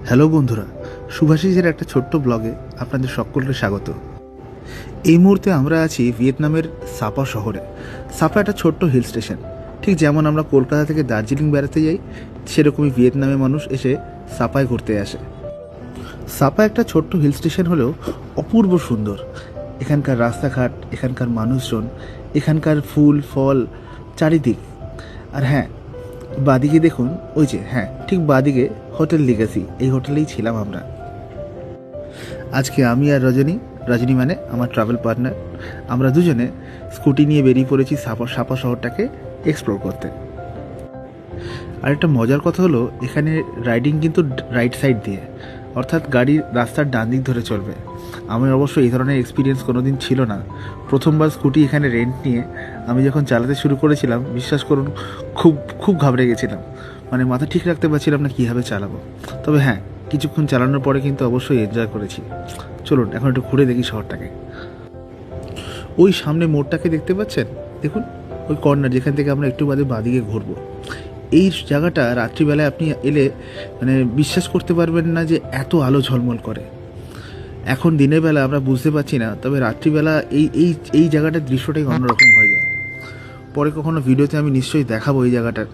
Hello বন্ধুরা, শুভাশিসের একটা ছোট্ট ব্লগে আপনাদের সকলকে স্বাগত। এই মুহূর্তে আমরা আছি ভিয়েতনামের সাপা শহরে। সাপা একটা ছোট্ট হিল স্টেশন, ঠিক যেমন আমরা কলকাতা থেকে দার্জিলিং বেড়াতে যাই, সেরকমই ভিয়েতনামে মানুষ এসে সাপায় ঘুরতে আসে। সাপা একটা ছোট্ট হিল স্টেশন হলেও অপূর্ব সুন্দর। এখানকার রাস্তাঘাট, এখানকার মানুষজন, এখানকার ফুল ফল চারিদিক। আর হ্যাঁ, বাদিকে দেখুন, ওই যে হ্যাঁ ঠিক বাদিকে হোটেল লিগাসি, এই হোটেলেই ছিলাম আমরা। আজকে আমি আর রজনী মানে আমার ট্রাভেল পার্টনার, আমরা দুজনে স্কুটি নিয়ে বেরিয়ে পড়েছি সাপা শহরটাকে এক্সপ্লোর করতে। আর একটা মজার কথা হলো, এখানে রাইডিং কিন্তু রাইট সাইড দিয়ে, অর্থাৎ গাড়ি রাস্তার ডান দিক ধরে চলবে। আমার অবশ্য এই ধরনের এক্সপিরিয়েন্স কোনো দিন ছিল না। প্রথমবার স্কুটি এখানে রেন্ট নিয়ে আমি যখন চালাতে শুরু করেছিলাম, বিশ্বাস করুন খুব খুব ঘাবড়ে গেছিলাম। মানে মাথা ঠিক রাখতে পারছিলাম না কীভাবে চালাবো। তবে হ্যাঁ, কিছুক্ষণ চালানোর পরে কিন্তু অবশ্যই এনজয় করেছি। চলুন এখন একটু ঘুরে দেখি শহরটাকে। ওই সামনে মোড়টাকে দেখতে পাচ্ছেন, দেখুন ওই কর্নার, যেখান থেকে আমরা একটু বাদে বাদিকে ঘুরবো। এই জায়গাটা রাত্রিবেলায় আপনি এলে মানে বিশ্বাস করতে পারবেন না যে এত আলো ঝলমল করে। এখন দিনের বেলা আমরা বুঝতে পারছি না, তবে রাত্রিবেলা এই এই এই জায়গাটার দৃশ্যটাই অন্যরকম হয়ে যায়। পরে কখনো ভিডিওতে আমি নিশ্চয়ই দেখাবো এই জায়গাটার।